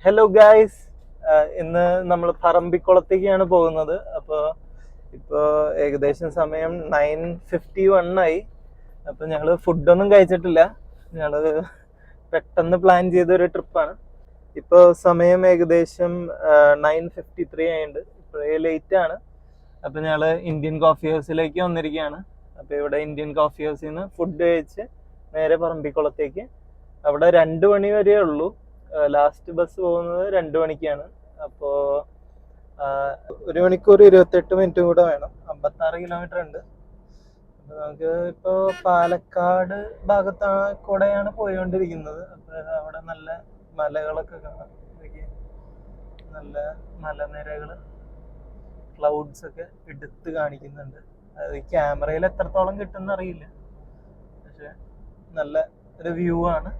Hello guys, ഇന്ന് നമ്മൾ പറമ്പിക്കുളത്തേക്കാണ് പോകുന്നത്. ഇപ്പോൾ ഏകദേശം സമയം 9:51 ആയി. അപ്പോൾ ഞങ്ങൾ ഫുഡൊന്നും കഴിച്ചിട്ടില്ല. ഞങ്ങൾ പെട്ടെന്ന് പ്ലാൻ ചെയ്തൊരു ട്രിപ്പാണ്. ഇപ്പോൾ സമയം ഏകദേശം 9:53 ആയിട്ടുണ്ട്. ഇപ്പോഴേ ലേറ്റ് ആണ്. അപ്പോൾ ഞങ്ങൾ ഇന്ത്യൻ കോഫി ഹൗസിലേക്ക് വന്നിരിക്കുകയാണ്. അപ്പോൾ ഇവിടെ ഇന്ത്യൻ കോഫി ഹൗസിൽ നിന്ന് ഫുഡ് കഴിച്ച് നേരെ പറമ്പിക്കുളത്തേക്ക്. അവിടെ 2 മണി വരെ ഉള്ളൂ. ലാസ്റ്റ് ബസ് പോകുന്നത് 2 മണിക്കാണ്. അപ്പോൾ 1 മണിക്കൂർ 28 മിനിറ്റും കൂടെ വേണം. 56 കിലോമീറ്റർ ഉണ്ട്. അപ്പോൾ നമുക്ക് ഇപ്പോൾ പാലക്കാട് കൂടെയാണ് പോയിക്കൊണ്ടിരിക്കുന്നത്. അപ്പോൾ അവിടെ നല്ല മലകളൊക്കെ കാണാം. നല്ല മലനിരകൾ, ക്ലൗഡ്സ് ഒക്കെ എടുത്ത് കാണിക്കുന്നുണ്ട്. അത് ക്യാമറയിൽ എത്രത്തോളം കിട്ടുമെന്ന് അറിയില്ല, പക്ഷെ നല്ല ഒരു വ്യൂ ആണ്.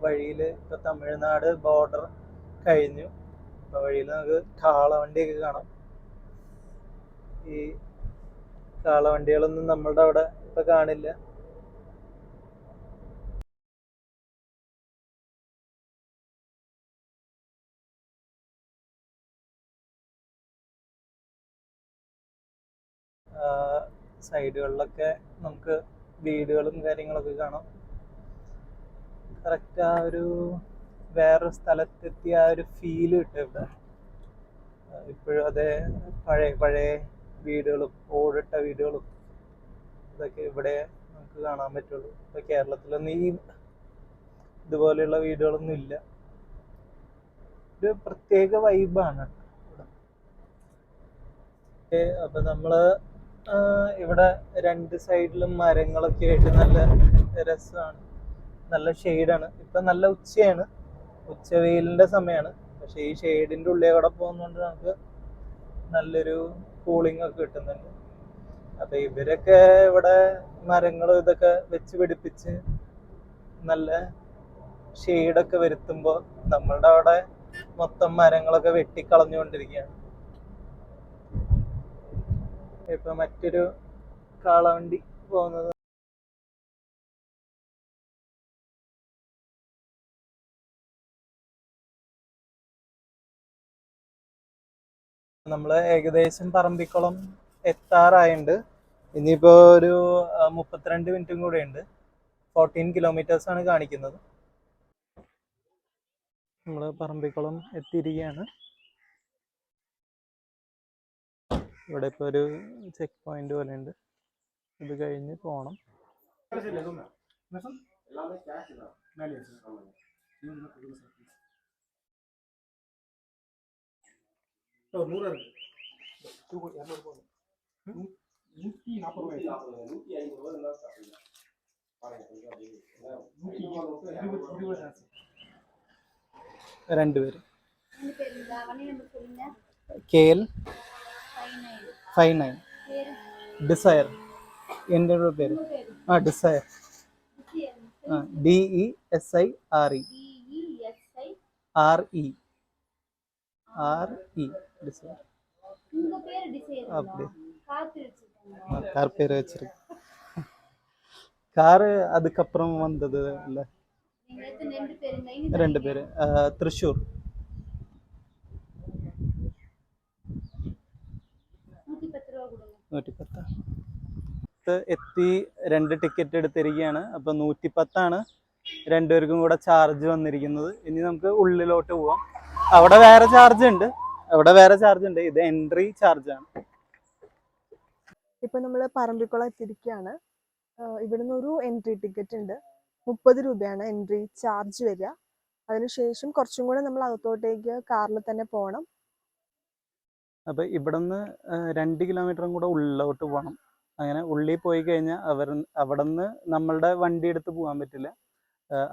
വഴിയിൽ ഇപ്പൊ തമിഴ്നാട് ബോർഡർ കഴിഞ്ഞു. ഇപ്പൊ വഴിയിൽ നമുക്ക് കാളവണ്ടിയൊക്കെ കാണാം. ഈ കാളവണ്ടികളൊന്നും നമ്മളുടെ അവിടെ ഇപ്പൊ കാണില്ല. സൈഡുകളിലൊക്കെ നമുക്ക് വീടുകളും കാര്യങ്ങളൊക്കെ കാണാം. കറക്റ്റ് ആ ഒരു വേറൊരു സ്ഥലത്തെത്തിയ ആ ഒരു ഫീല് കിട്ടും ഇവിടെ. ഇപ്പോഴും അതേ പഴയ പഴയ വീടുകളും ഓടിട്ട വീടുകളും ഇതൊക്കെ ഇവിടെ നമുക്ക് കാണാൻ പറ്റുള്ളൂ. ഇപ്പൊ കേരളത്തിലൊന്നും ഇതുപോലെയുള്ള വീടുകളൊന്നും ഇല്ല. ഒരു പ്രത്യേക വൈബാണ്. അപ്പൊ നമ്മള് ഇവിടെ രണ്ട് സൈഡിലും മരങ്ങളൊക്കെ ആയിട്ട് നല്ല രസമാണ്. നല്ല ഷെയ്ഡാണ്. ഇപ്പൊ നല്ല ഉച്ചയാണ്, ഉച്ചവെയിലിന്റെ സമയമാണ്. പക്ഷെ ഈ ഷെയ്ഡിന്റെ ഉള്ളിൽ കൂടെ പോകുന്നതുകൊണ്ട് നമുക്ക് നല്ലൊരു കൂളിംഗ് ഒക്കെ കിട്ടുന്നുണ്ട്. അപ്പൊ ഇവരൊക്കെ ഇവിടെ മരങ്ങളും ഇതൊക്കെ വെച്ച് പിടിപ്പിച്ച് നല്ല ഷെയ്ഡൊക്കെ വരുത്തുമ്പോൾ നമ്മളുടെ അവിടെ മൊത്തം മരങ്ങളൊക്കെ വെട്ടിക്കളഞ്ഞുകൊണ്ടിരിക്കുകയാണ്. ഇപ്പൊ മറ്റൊരു കാളവണ്ടി പോകുന്നത് നമ്മള് ഏകദേശം പറമ്പിക്കുളം എത്താറായിട്ടുണ്ട്. ഇനിയിപ്പോ ഒരു 32 മിനിറ്റും കൂടെ ഉണ്ട്. 14 കിലോമീറ്റേഴ്സ് ആണ് കാണിക്കുന്നത്. നമ്മള് പറമ്പിക്കുളം എത്തിയിരിക്കുകയാണ്. ഇവിടെ ഇപ്പൊ ഒരു ചെക്ക് പോയിന്റ് പോലെ ഉണ്ട്. ഇത് കഴിഞ്ഞ് പോണം. രണ്ടുപേര്. KL59 desire. എൻ്റെ പേര് ഡിസയർ. DESIRE desire. கார் பேர் வச்சிருக்கு. காரு அதுக்கப்புறம் வந்தது இல்ல. ரெண்டு பேரு തൃശ്ശൂർ. 110 എത്തി. 2 ടിക്കറ്റ് എടുത്തിരിക്കുകയാണ്. അപ്പൊ 110 രണ്ടുപേർക്കും കൂടെ ചാർജ് വന്നിരിക്കുന്നത്. ഇനി നമുക്ക് ഉള്ളിലോട്ട് പോവാം. അവിടെ വേറെ ചാർജ് ഉണ്ട്. ഇത് എൻട്രി ചാർജ് ആണ്. ഇപ്പൊ നമ്മള് പറമ്പിക്കുളം എത്തിയിരിക്കുകയാണ്. ഇവിടുന്ന് ഒരു എൻട്രി ടിക്കറ്റ് ഉണ്ട്. 30 രൂപയാണ് എൻട്രി ചാർജ് വരിക. അതിനുശേഷം കുറച്ചും കൂടെ നമ്മൾ അകത്തോട്ടേക്ക് കാറിൽ തന്നെ പോകണം. അപ്പൊ ഇവിടുന്ന് 2 കിലോമീറ്ററും കൂടെ ഉള്ളിലോട്ട് പോകണം. അങ്ങനെ ഉള്ളിൽ പോയി കഴിഞ്ഞാൽ അവിടെ നിന്ന് നമ്മളുടെ വണ്ടി എടുത്ത് പോകാൻ പറ്റില്ല.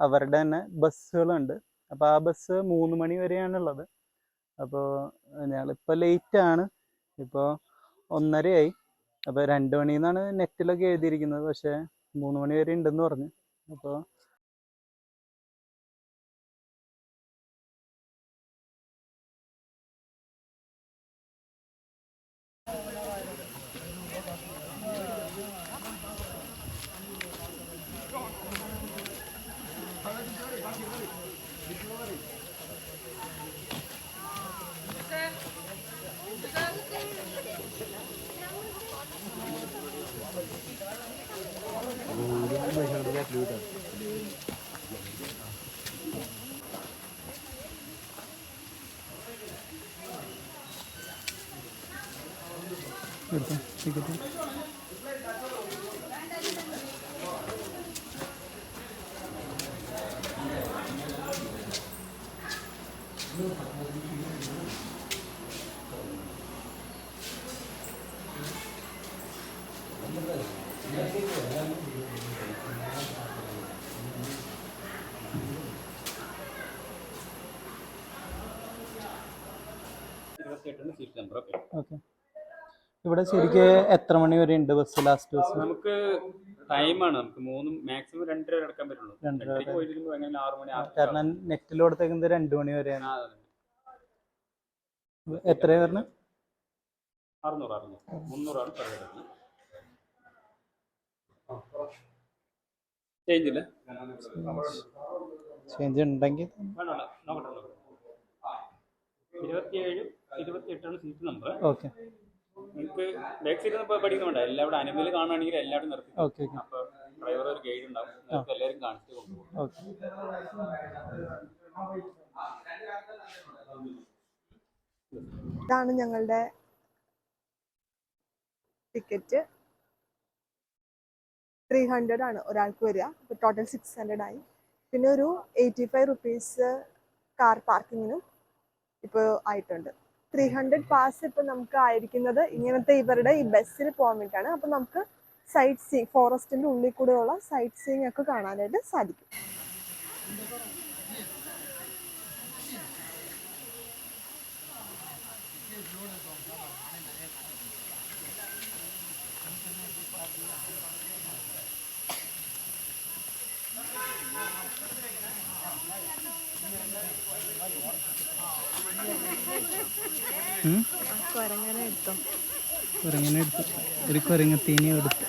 അവരുടെ തന്നെ ബസ്സുകളുണ്ട്. അപ്പോൾ ആ ബസ് 3 മണി വരെയാണുള്ളത്. അപ്പോൾ ഞങ്ങളിപ്പോൾ ലേറ്റ് ആണ്. ഇപ്പോൾ 1:30 ആയി. അപ്പോൾ 2 മണിന്നാണ് നെറ്റിലൊക്കെ എഴുതിയിരിക്കുന്നത്. പക്ഷേ 3 മണി വരെ ഉണ്ടെന്ന് പറഞ്ഞു. അപ്പോൾ എടുത്തോ ടിക്കറ്റ്. ഓക്കെ. ഇവിടെ ശരിക്ക് എത്ര മണി വരെ ഉണ്ട് ബസ് ലാസ്റ്റ് ബസ്? നമുക്ക് ടൈമാണ്, നമുക്ക് മാക്സിമം 2:30 വരെ എടുക്കാൻ പറ്റുള്ളൂ. 2:30 2:30 പോയിരുമ്പോൾ അങ്ങനെ 6 മണി കാരണം നെറ്റിൽ കൊടുത്തേക്കുന്നത് 2 മണി വരെയാണ്. എത്രയാ പറഞ്ഞത്? 600 300 ചേഞ്ച് ഇല്ല, ചേഞ്ച് ഉണ്ടെങ്കിൽ 27 28 സീറ്റ് നമ്പർ. ഓക്കെ. നിങ്ങൾക്ക് ബാക്ക് സീറ്റ് പഠിക്കുന്നുണ്ട്. എല്ലാവരും അനിമൽ കാണുകയാണെങ്കിൽ എല്ലാവരും നിർത്തി. ഓക്കെ. അപ്പോൾ ഡ്രൈവർ ഒരു ഗൈഡ് ഉണ്ടാവും, നിങ്ങൾക്ക് എല്ലാവരും കാണിച്ചു കൊണ്ടുപോകും. ഓക്കെ. ഇതാണ് ഞങ്ങളുടെ ടിക്കറ്റ്. 300 ആണ് ഒരാൾക്ക് വരിക. അപ്പോൾ ടോട്ടൽ 600 ആയി. പിന്നെ ഒരു 85 റുപ്പീസ് കാർ പാർക്കിങ്ങിനും ഇപ്പോൾ ആയിട്ടുണ്ട്. 300 പാസ് ഇപ്പം നമുക്ക് ആയിരിക്കുന്നത് ഇങ്ങനത്തെ ഇവരുടെ ഈ ബസ്സിൽ പോകാൻ വേണ്ടിയിട്ടാണ്. അപ്പം നമുക്ക് സൈറ്റ് സീയിങ്, ഫോറസ്റ്റിൻ്റെ ഉള്ളിൽ കൂടെയുള്ള സൈറ്റ് സീയിങ് ഒക്കെ കാണാനായിട്ട് സാധിക്കും. കുരങ്ങനെ എടുത്തു, ഒരു കുരങ്ങത്തീനി എടുത്തു.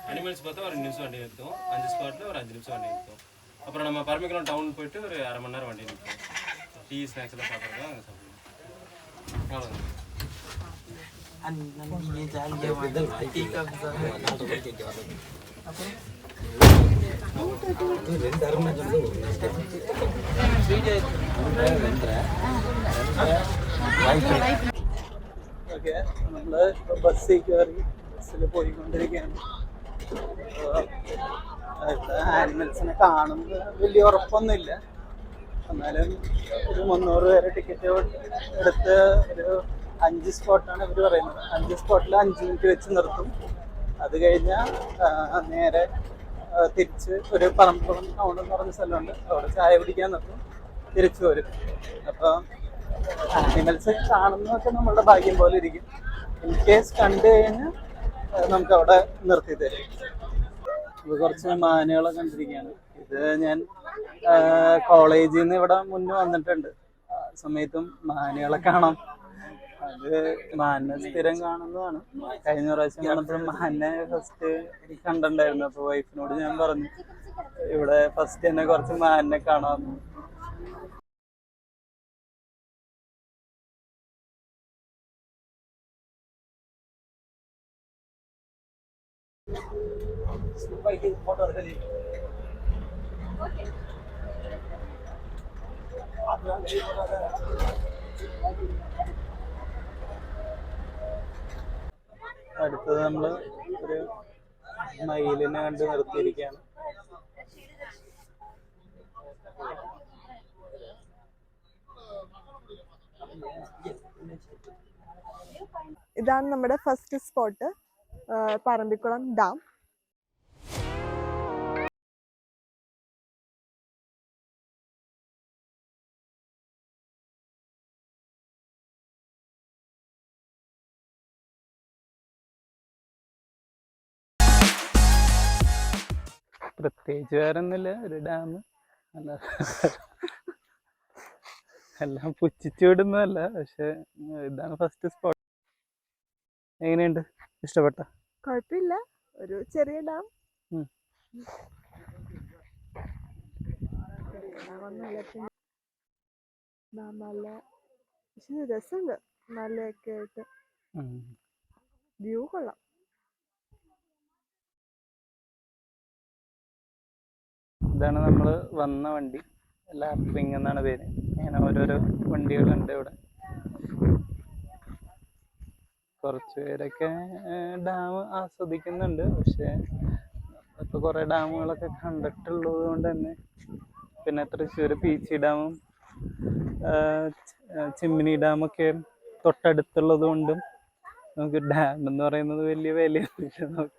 அனிமல்ஸ் பார்த்தா ஒரு 2 நிமிஷம் வண்டி நிறுத்தும், 5 ஸ்பாட்டில் ஒரு 5 நிமிஷம் வண்டி நிறுத்தும். அப்புறம் நம்ம பரமிக்குளம் டவுன் போயிட்டு ஒரு அரை மணி நேரம் வண்டி நிறுத்தும். டீ ஸ்நாக்ஸ் எல்லாம் சாப்பிட்றது அங்கே சாப்பிடுவோம். அவ்வளோதான். ഓക്കെ, നമ്മള് ബസ്സിൽ കയറി ബസ്സിൽ പോയിക്കൊണ്ടിരിക്കുകയാണ്. ആനിമൽസിനെ കാണുന്നത് വലിയ ഉറപ്പൊന്നുമില്ല. എന്നാലും ഒരു 300 പേരെ ടിക്കറ്റ് എടുത്ത് ഒരു 5 സ്പോട്ടാണ് ഇവർ പറയുന്നത്. 5 സ്പോട്ടിൽ 5 മിനിറ്റ് വെച്ച് നിർത്തും. അത് കഴിഞ്ഞാൽ നേരെ തിരിച്ച് ഒരു പറമ്പുളം ടൗൺ എന്ന് പറഞ്ഞ സ്ഥലമുണ്ട്, അവിടെ ചായ പിടിക്കാൻ നിർത്തും, തിരിച്ചു വരും. അപ്പോൾ ആനിമൽസ് കാണുന്നതൊക്കെ നമ്മളുടെ ഭാഗ്യം പോലെ ഇരിക്കും. ഇൻ കേസ് കണ്ടു കഴിഞ്ഞാൽ നമുക്ക് അവിടെ നിർത്തി തരും. ഇത് കുറച്ച് മാനുകളെ കണ്ടിരിക്കുകയാണ്. ഇത് ഞാൻ കോളേജിൽ നിന്ന് ഇവിടെ മുന്നേ വന്നിട്ടുണ്ട്. ആ സമയത്തും മാനുകളെ കാണാം. അത് മാനിനെ സ്ഥിരം കാണുന്നതാണ്. കഴിഞ്ഞ പ്രാവശ്യം വന്നപ്പോഴും മാനിനെ ഫസ്റ്റ് കണ്ടിട്ടുണ്ടായിരുന്നു. അപ്പോൾ വൈഫിനോട് ഞാൻ പറഞ്ഞു ഇവിടെ ഫസ്റ്റ് തന്നെ കുറച്ച് മാനിനെ കാണാം. അടുത്തത് നമ്മള് ഒരു മയിലിനെ കണ്ട് നിർത്തിയിരിക്കുകയാണ്. ഇതാണ് നമ്മുടെ ഫസ്റ്റ് സ്പോട്ട്, പറമ്പിക്കുളം ഡാം. പ്രത്യേകിച്ച് വേറെ ഒന്നുമില്ല, ഒരു ഡാം. അല്ല, എല്ലാം പുച്ഛിച്ചു വിടുന്നതല്ല, പക്ഷെ ഇതാണ് ഫസ്റ്റ് സ്പോട്ട്. എങ്ങനെയുണ്ട്, ഇഷ്ടപ്പെട്ട? കുഴപ്പമില്ല, ഒരു ചെറിയ ഡാം. നല്ല രസമുണ്ട്, മലയൊക്കെ ആയിട്ട് വ്യൂ കൊള്ളാം. ഇതാണ് നമ്മൾ വന്ന വണ്ടി, ലാപ്രിങ് എന്നാണ് പേര്. അങ്ങനെ ഓരോരോ വണ്ടികളുണ്ട് ഇവിടെ. കുറച്ച് പേരൊക്കെ ഡാം ആസ്വദിക്കുന്നുണ്ട്. പക്ഷേ ഇപ്പോൾ കുറേ ഡാമുകളൊക്കെ കണ്ടിട്ടുള്ളത് കൊണ്ട് തന്നെ, പിന്നെ തൃശ്ശൂർ പീച്ചി ഡാമും ചിമ്മിനി ഡാമൊക്കെ തൊട്ടടുത്തുള്ളത് കൊണ്ടും നമുക്ക് ഡാം എന്ന് പറയുന്നത് വലിയ വിലയൊന്നുമില്ല നമുക്ക്.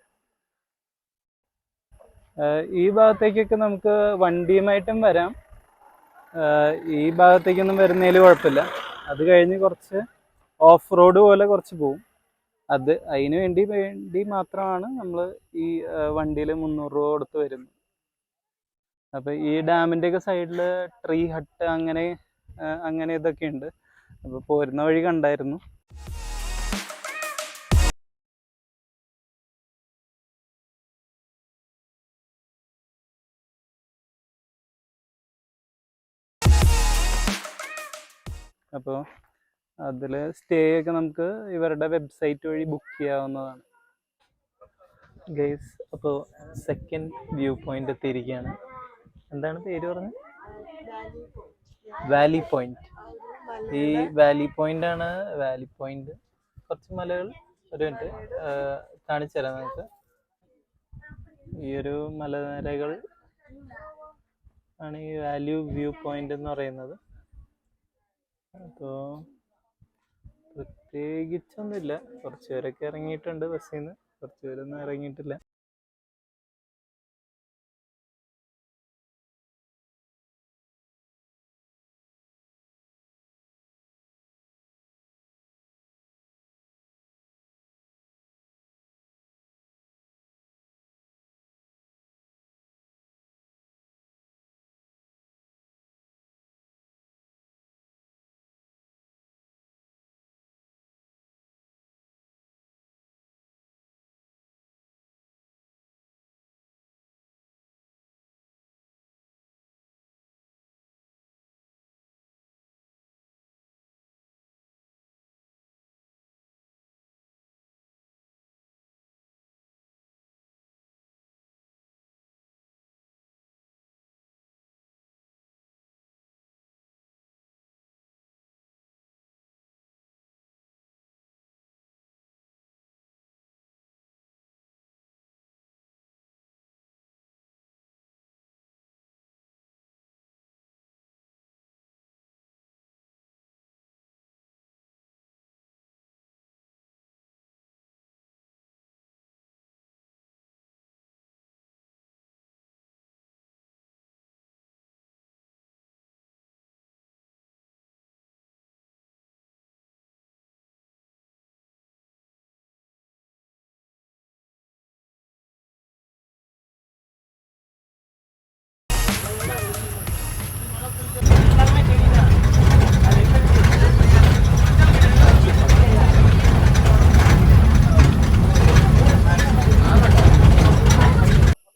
ഈ ഭാഗത്തേക്കൊക്കെ നമുക്ക് വണ്ടിയുമായിട്ടും വരാം. ഈ ഭാഗത്തേക്കൊന്നും വരുന്നതിൽ കുഴപ്പമില്ല. അത് കഴിഞ്ഞ് കുറച്ച് ഓഫ് റോഡ് പോലെ കുറച്ച് പോവും. അതിന് വേണ്ടി മാത്രമാണ് നമ്മൾ ഈ വണ്ടിയിൽ 300 രൂപ കൊടുത്ത് വരുന്നത്. അപ്പോൾ ഈ ഡാമിൻ്റെയൊക്കെ സൈഡിൽ ട്രീ ഹട്ട് അങ്ങനെ ഇതൊക്കെ ഉണ്ട്. അപ്പോൾ പോരുന്ന വഴി കണ്ടായിരുന്നു. അപ്പോൾ അതിൽ സ്റ്റേ ഒക്കെ നമുക്ക് ഇവരുടെ വെബ്സൈറ്റ് വഴി ബുക്ക് ചെയ്യാവുന്നതാണ് ഗൈസ്. അപ്പോൾ സെക്കൻഡ് വ്യൂ പോയിന്റ് എത്തിയിരിക്കുകയാണ്. എന്താണ് പേര് പറഞ്ഞത്? Valley point. ഈ വാലി പോയിന്റ് ആണ്. വാലി പോയിന്റ് കുറച്ച് മലകൾ, ഒരു മിനിറ്റ് കാണിച്ചു തരാം നമുക്ക്. ഈ ഒരു മലനിരകൾ ആണ് ഈ വാലി വ്യൂ പോയിന്റ് എന്ന് പറയുന്നത്. അപ്പോൾ പ്രത്യേകിച്ചൊന്നുമില്ല. കുറച്ച് പേരൊക്കെ ഇറങ്ങിയിട്ടുണ്ട് ബസ്സിൽ നിന്ന്, കുറച്ച് പേരൊന്നും ഇറങ്ങിയിട്ടില്ല.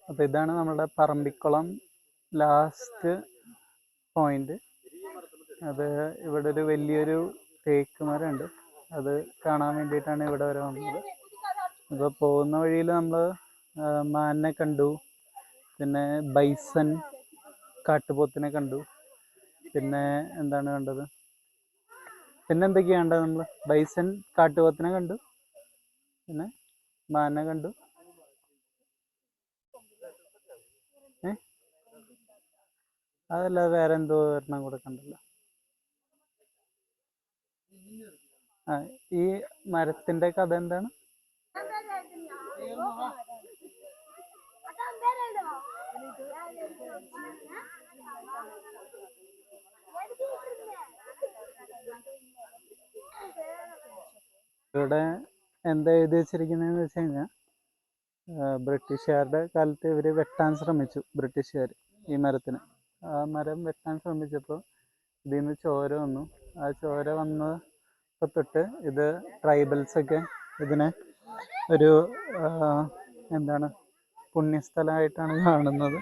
അപ്പോൾ ഇതാണ് നമ്മുടെ പറമ്പിക്കുളം ലാസ്റ്റ് പോയിന്റ്. അത് ഇവിടെ ഒരു വലിയൊരു തേക്ക് മരമുണ്ട്. അത് കാണാൻ വേണ്ടിയിട്ടാണ് ഇവിടെ വരെ വന്നത്. അപ്പോൾ പോകുന്ന വഴിയിൽ നമ്മൾ മാനിനെ കണ്ടു, പിന്നെ ബൈസൺ കാട്ടുപോത്തിനെ കണ്ടു. പിന്നെ എന്താണ് കണ്ടത്? പിന്നെ എന്തൊക്കെയാണ് കണ്ടത് നമ്മൾ? ബൈസൺ കാട്ടുപോത്തിനെ കണ്ടു, പിന്നെ മാനിനെ കണ്ടു. അതല്ല, വേറെ എന്തോ ഒരെണ്ണം കൂടെ കണ്ടല്ലോ. ഈ മരത്തിന്റെ കഥ എന്താണ്? ഇവിടെ എന്താ എഴുതി വെച്ചിരിക്കുന്നതെന്ന് വെച്ച് കഴിഞ്ഞാൽ, ബ്രിട്ടീഷുകാരുടെ കാലത്ത് ഇവർ വെട്ടാൻ ശ്രമിച്ചു. ബ്രിട്ടീഷുകാർ ഈ മരത്തിന്, ആ മരം വെട്ടാൻ ശ്രമിച്ചപ്പോൾ ഇതിൽ നിന്ന് ചോര വന്നു. ആ ചോര വന്നപ്പോൾ തൊട്ട് ഇത് ട്രൈബൽസൊക്കെ ഇതിനെ ഒരു എന്താണ് പുണ്യസ്ഥലമായിട്ടാണ് കാണുന്നത്.